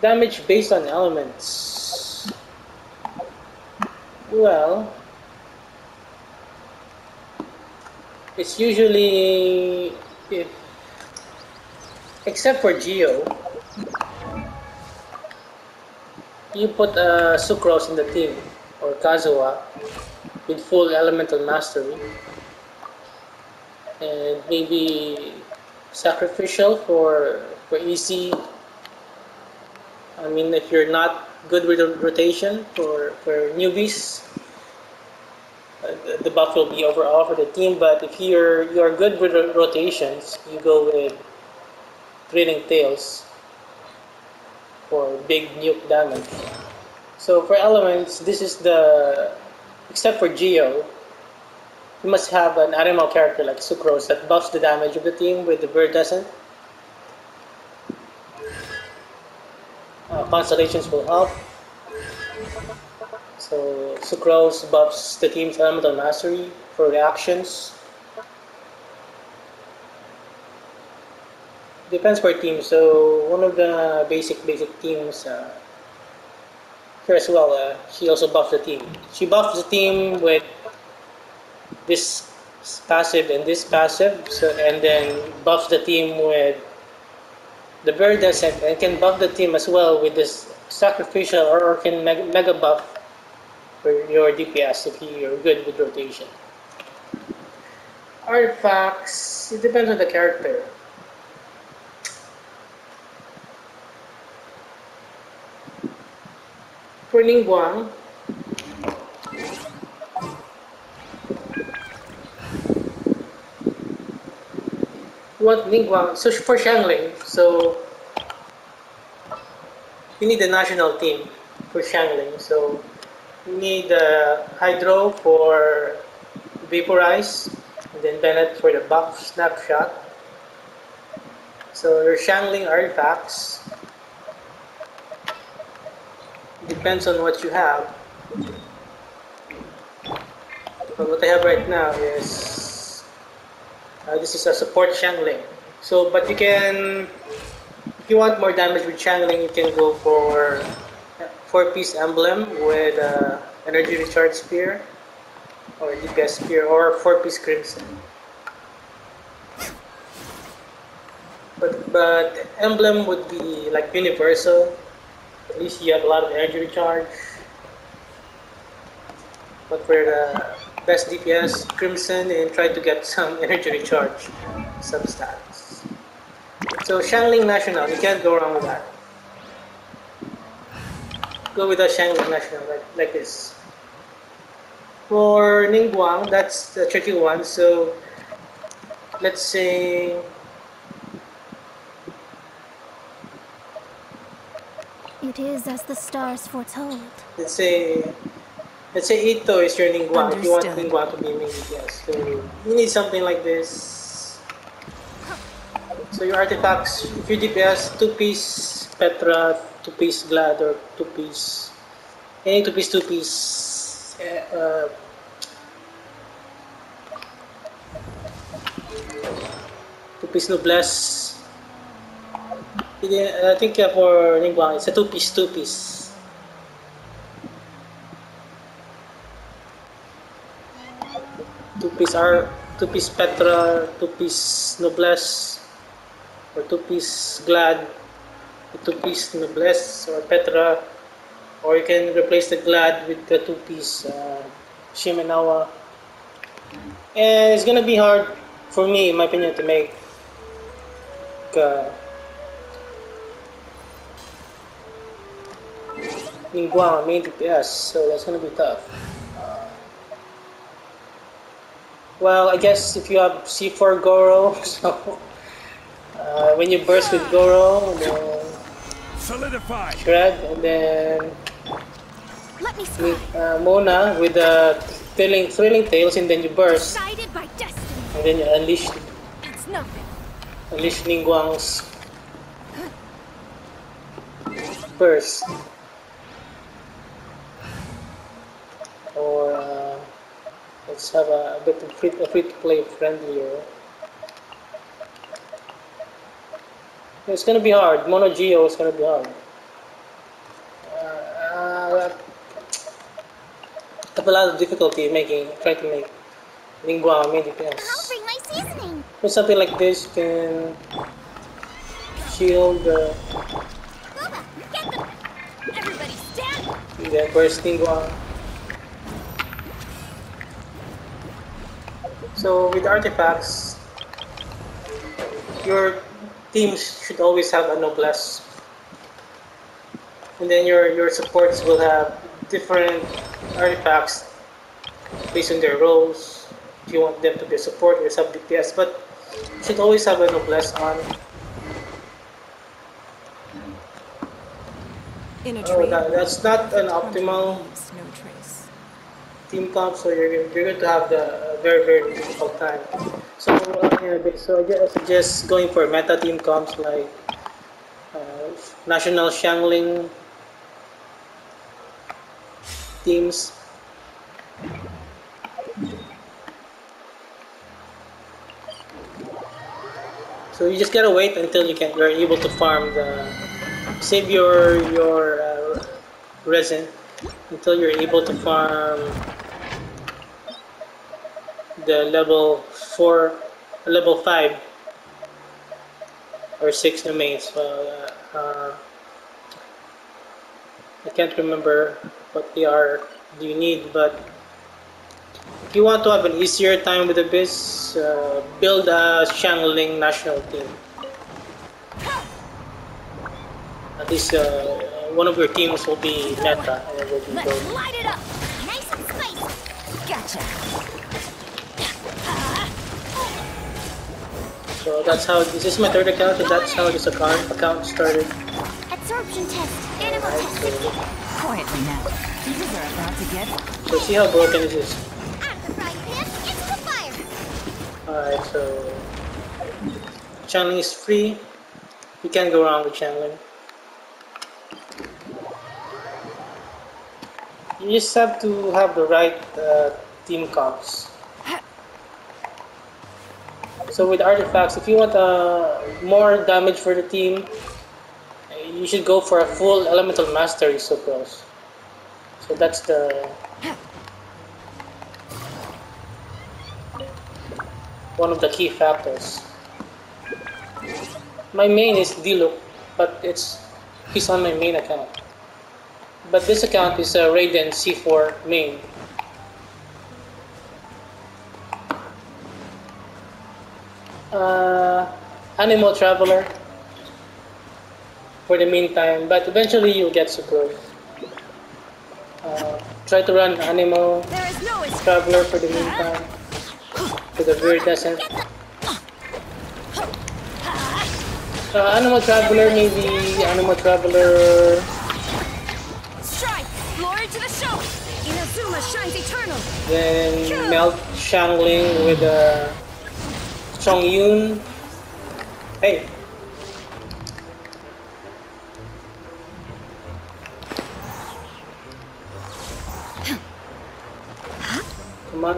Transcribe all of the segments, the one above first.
Damage based on elements. Well, it's usually, if, except for Geo, you put Sucrose in the team, or Kazuha, with full elemental mastery, and maybe sacrificial for easy. I mean, if you're not good with rotation for newbies, the buff will be overall for the team. But if you're good with rotations, you go with Thrilling Tails for big nuke damage. So for elements, this is the, except for Geo, you must have an animal character like Sucrose that buffs the damage of the team with the Viridescent. Constellations will help. So Sucrose buffs the team's elemental mastery for reactions. Depends per team. So one of the basic teams here as well. She also buffs the team. She buffs the team with this passive and this passive. So and then buffs the team with the Viridescent and can buff the team as well with this sacrificial or can mega buff for your DPS if you're good with rotation. Artifacts, it depends on the character. For Ningguang, you want Ningguang, so for Xiangling, so you need a national team for Xiangling. So you need Hydro for Vaporize, and then Bennett for the buff Snapshot. So your Xiangling artifacts depends on what you have. But what I have right now is this is a support Xiangling. So, but you can, if you want more damage with Xiangling, you can go for 4-piece emblem with energy recharge spear or DPS spear or 4-piece crimson. But emblem would be like universal. At least you have a lot of energy recharge. But for the best DPS, crimson, and try to get some energy recharge substats. So Xiangling National, you can't go wrong with that. Go with a Xiangling National like this. For Ningguang, that's the tricky one. So let's say it is as the stars foretold. let's say Ito is your Ningguang. If you want Ningguang to be main DPS, so you need something like this. So your artifacts, if you DPS, 2-piece Petra, 2-piece Glad, or 2-piece, any 2-piece, 2-piece Noblesse. I think for Ningguang, it's a 2-piece. 2-piece Petra, 2-piece Noblesse, or 2-piece Glad, 2-piece Noblesse or Petra, or you can replace the Glad with the 2-piece Shimenawa. And it's gonna be hard for me, in my opinion, to make Ningguang main DPS, so that's gonna be tough. Well, I guess if you have C4 Goro, so when you burst with Goro, and then solidify, Shred, and then with, Mona with the thrilling tails, and then you burst, and then you unleash Ningguang's burst. Or let's have a bit of free to play friendlier. It's gonna be hard. Mono Geo is gonna be hard. have a lot of difficulty trying to make lingua main I'll DPS. bring my seasoning. With something like this, you can shield Booba, get them. Everybody stand. the burst lingua. So with artifacts, your teams should always have a noblesse, and then your supports will have different artifacts based on their roles. If you want them to be a support or sub DPS, but you should always have a noblesse on. In a Oh, tree, that's not an hunter optimal leaves no trace. team comp, so you're going to have the very difficult time. So I suggest going for meta team comps like national Shangling teams. So you just gotta wait until you're able to farm save your resin until you're able to farm the level 5 or 6 domains. I can't remember what they are. Do you need? But if you want to have an easier time with the biz, build a Shangling national team. At least one of your teams will be meta and it will be Let's gold. light it up. Nice and spicy. Gotcha. So that's how this is my third account, and that's how this account started. Absorption test. Animal test. Quietly now. These are about to get. So see how broken this is. Out of the frying pan into the fire. Alright, so channeling is free. You can't go wrong with channeling. You just have to have the right team comps. So with artifacts, if you want more damage for the team, you should go for a full elemental mastery Sucrose. So that's one of the key factors. My main is Diluc, but he's on my main account. But this account is a Raiden C4 main. Animal Traveler for the meantime, but eventually you'll get Sucrose. Try to run Animal There is no escape. Traveler for the meantime, to the viridescent. Animal Traveler, maybe Animal Traveler. Strike. Glory to the show. Inazuma shines eternal. Then Melt Shangling with Chong Yun. Hey.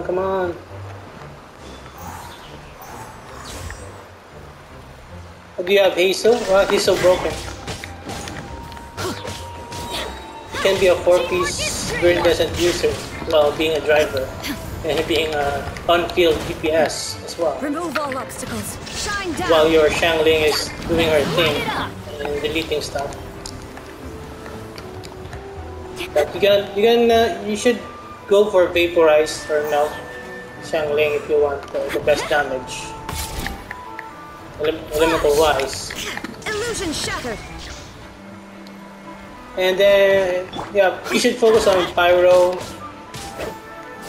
Come on. Oh, do you have Hazel? Well, he's so broken. He can be a 4-piece viridescent user while being a driver and being a on-field DPS as well. Remove all obstacles. Shine down. While your Shangling is doing her Light thing it up. and deleting stuff. But you should go for Vaporize or Melt Shangling if you want the best damage. Elemental wise. Illusion shattered. And then, yeah, you should focus on Pyro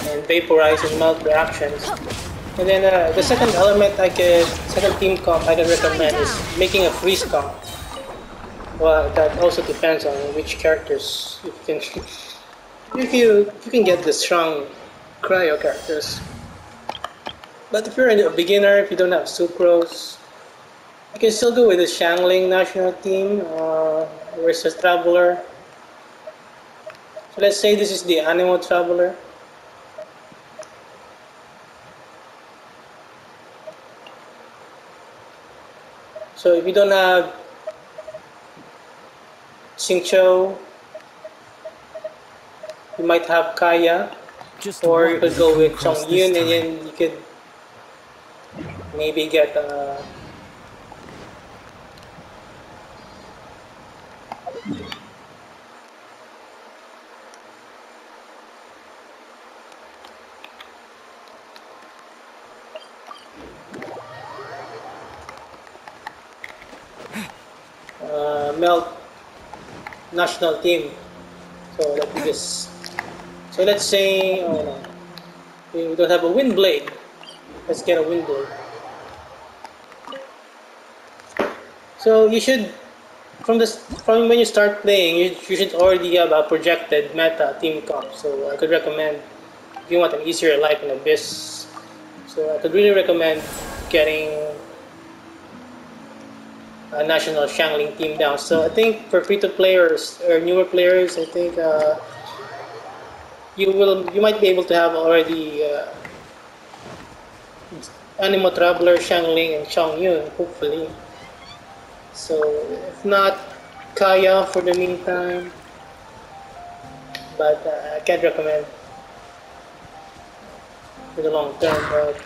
and Vaporize and Melt reactions. And then the second second team comp I can recommend is making a freeze comp. Well, that also depends on which characters you can, if you can get the strong cryo characters. But if you're a beginner, if you don't have Sucrose, you can still go with the Shangling national team versus Traveler. So let's say this is the Animal Traveler. So if you don't have Xingqiu, you might have Kaya Just Or what you could did go come with across Chong this Yun, and time? then you could maybe get melt national team. So let me just. So let's say, oh no, we don't have a wind blade. Let's get a wind blade. So you should, from when you start playing, you should already have a projected meta team comp. So I could recommend if you want an easier life in Abyss. So I could really recommend getting a national Shangling team down. So I think for free to players or newer players, I think you might be able to have already Animo Traveler, Shangling, and Chongyun, hopefully. So if not, Kaya for the meantime, but I can't recommend for the long term. But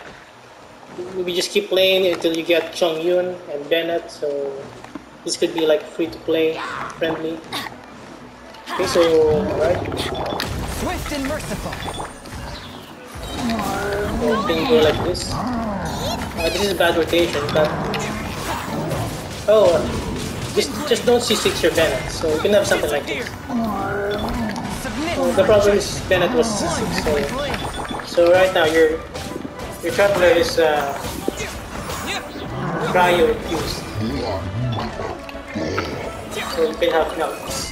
maybe just keep playing until you get Chongyun and Bennett. So this could be like free to play, friendly. Okay, so alright, Swift and merciful. so can go like this. This is bad rotation, but oh, just don't C6 your Bennett. So you can have something like this. Submit. The problem is Bennett was C6, so right now your traveler is cryo infused, so you can have melts.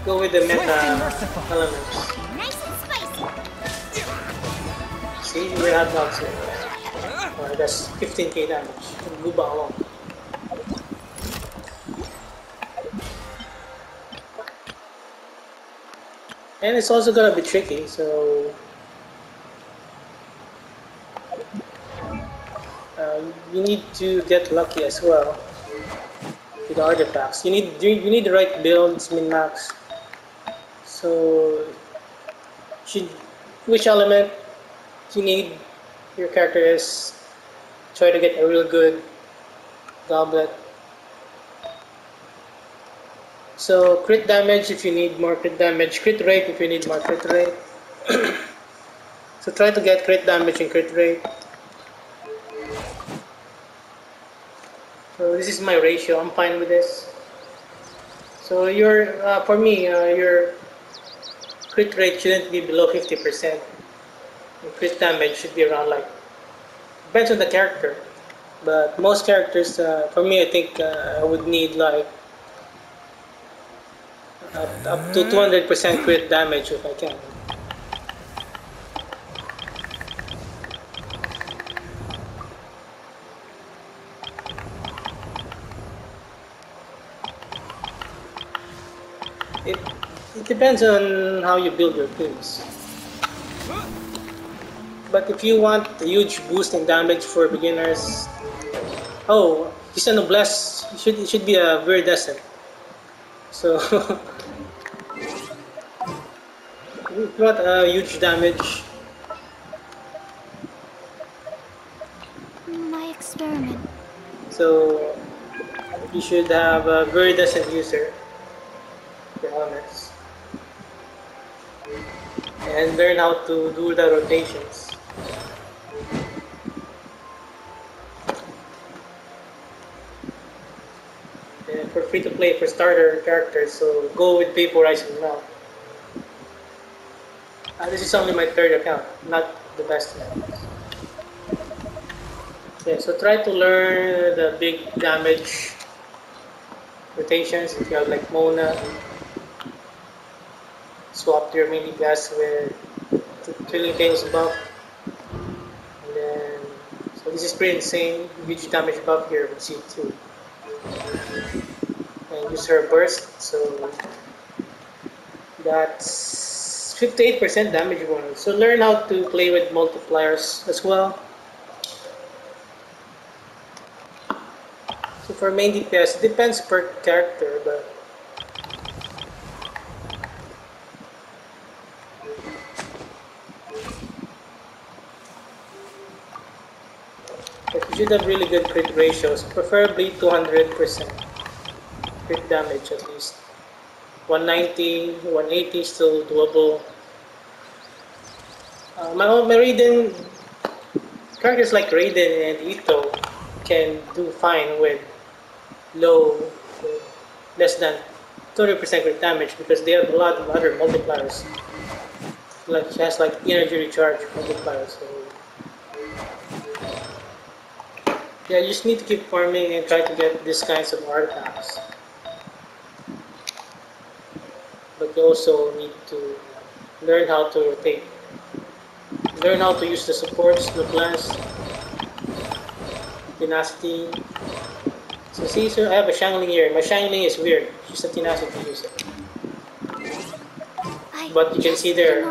Go with the meta elements. Nice and spicy. See, you will have melts here. That's 15k damage. Guba alone. And it's also gonna be tricky, so you need to get lucky as well with the artifacts. You need the right builds, min max. So should which element you need your character is try to get a real good goblet. So crit damage if you need more crit damage, crit rate if you need more crit rate. So try to get crit damage and crit rate. So this is my ratio. I'm fine with this. So your for me your crit rate shouldn't be below 50%. And crit damage should be around like depends on the character. But most characters, for me, I think I would need like up to 200% crit damage if I can. It, it depends on how you build your teams. But if you want a huge boost in damage for beginners, oh, he's a noblesse. It should be a viridescent. So if you want a huge damage, My experiment. so you should have a viridescent user for elements and learn how to do the rotations. And for free to play for starter characters, so go with Vaporizing Melt. This is only my third account, not the best one. Okay, so try to learn the big damage rotations. If you have like Mona, swap your mini gas with Killing Things buff. And then, so this is pretty insane. Huge damage buff here with C2. And use her burst, so that's 58% damage bonus. So learn how to play with multipliers as well. So for main DPS, it depends per character, but You should have really good crit ratios, preferably 200% crit damage at least. 190, 180 still doable. My Raiden, characters like Raiden and Ito can do fine with low, less than 30% crit damage because they have a lot of other multipliers. Like she has like energy recharge multipliers. So yeah, you just need to keep farming and try to get these kinds of artifacts. But you also need to learn how to rotate. Learn how to use the supports, noblesse, tenacity. So see, so I have a Shangling here. My Shangling is weird. She's a tenacity user. But you can see there,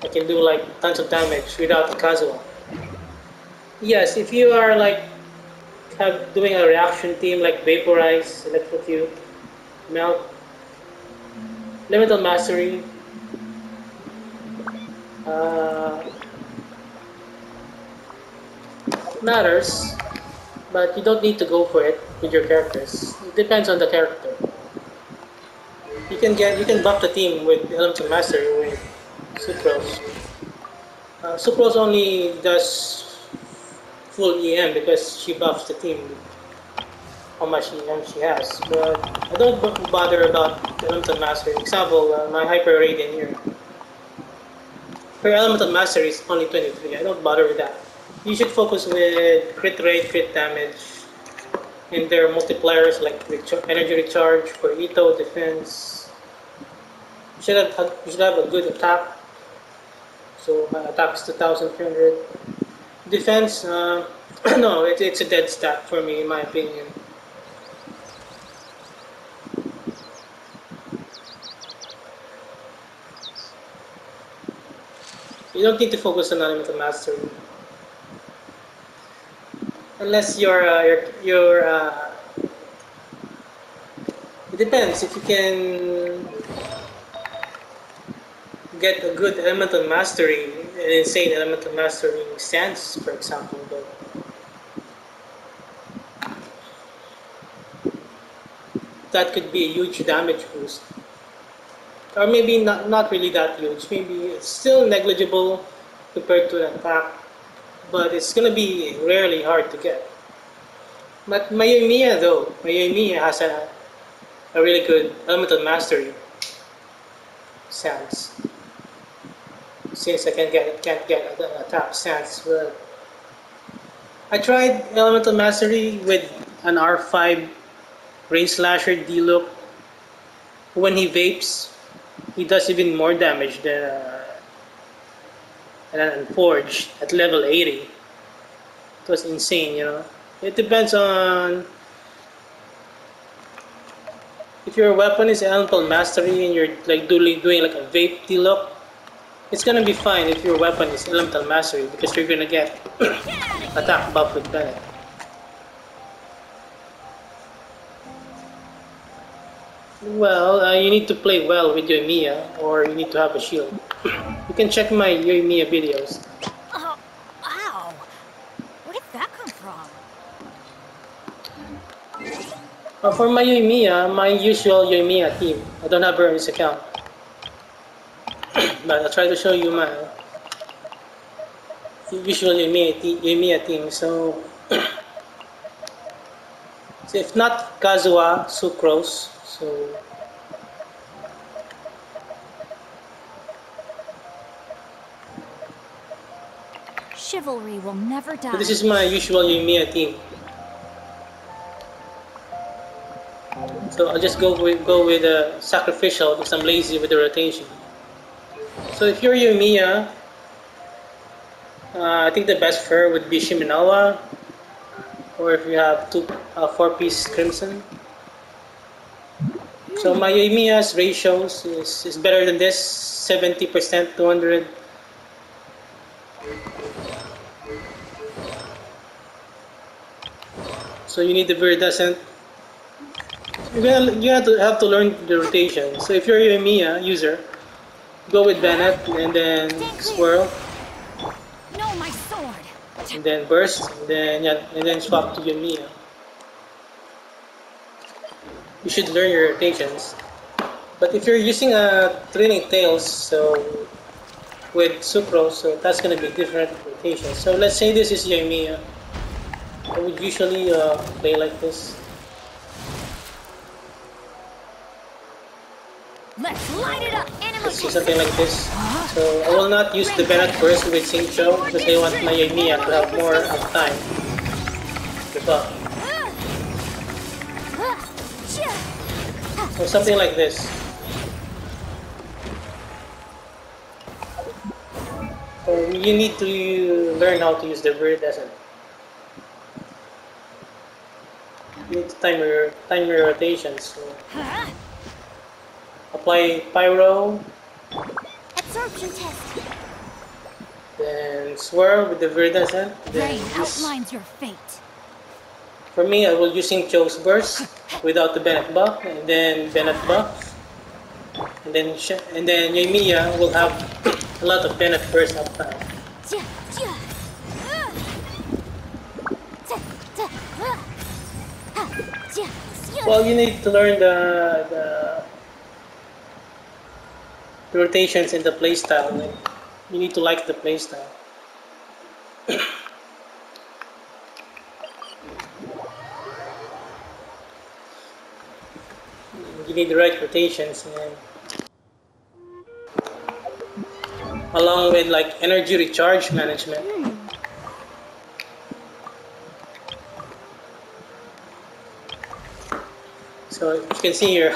I can do like tons of damage without the Kazuha. Yes, if you are like doing a reaction team like Vaporize, Electrocute, Melt, Elemental Mastery, matters, but you don't need to go for it with your characters. It depends on the character. You can buff the team with Elemental Mastery with Sucrose. Sucrose only does full EM because she buffs the team with how much EM she has. But I don't bother about Elemental Mastery. For example, my Hyper Raiden here. Her Elemental Mastery is only 23. I don't bother with that. You should focus with crit rate, crit damage, and their multipliers like energy recharge for Ito, defense. You should have a good attack. So my attack is 2,300. Defense, no, it's a dead stat for me, in my opinion. You don't need to focus on Elemental Mastery. Unless it depends if you can get a good Elemental Mastery, an insane Elemental Mastery stance, for example, but that could be a huge damage boost. Or maybe not really that huge, maybe it's still negligible compared to an attack, but it's gonna be rarely hard to get. But Mayumiya though, Mayumiya has a really good Elemental Mastery stance. Since I can't get an attack stance, but I tried Elemental Mastery with an R5 Rain Slasher D-Look. When he vapes, he does even more damage than an Forge at level 80. It was insane, you know. It depends on if your weapon is Elemental Mastery and you're like doing like a vape D-Look. It's gonna be fine if your weapon is Elemental Mastery because you're gonna get attack buff with Bennett. Well, you need to play well with Yoimiya or you need to have a shield. You can check my Yoimiya videos. Oh, ow! Where did that come from? For my Yoimiya, my usual Yoimiya team. I don't have her in this account. But I'll try to show you my usual Yoimiya team. So if not Kazuha, Sucrose. So Chivalry will never die. so this is my usual Yoimiya team. So I'll just go with a sacrificial because I'm lazy with the rotation. So if you're Yoimiya, I think the best for her would be Shiminawa, or if you have 4-piece Crimson. So my Yoimiya's ratios is better than this, 70%, 200. So you need the Viridescent. You have to learn the rotation. So if you're a Yoimiya user, go with Bennett and then Swirl. No, my Forward. and then burst, and then swap to Yoimiya. You should learn your rotations. But if you're using a training tails, so with Sucrose, so that's gonna be different rotations. So let's say this is Yoimiya. I would usually play like this. Let's light it up. Let's see something like this. So I will not use the Bennett first with Xingqiu because I want my Yoimiya to have more uptime. Diba? So something like this. So you need to learn how to use the Viridescent. You need to time your rotations. So apply Pyro, Absorption test. then swirl with the Viridescent. Then Rain outlines your fate. for me, I will using Cho's Burst without the Bennett buff, and then Bennett buff, and then Yoimiya will have a lot of Bennett Burst uptime. Well, you need to learn the rotations in the playstyle. Like, you need to like the playstyle. You need the right rotations, and along with like energy recharge management. So you can see here,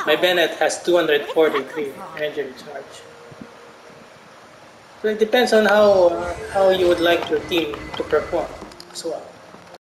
my Bennett has 243 energy recharge. So it depends on how you would like your team to perform as well.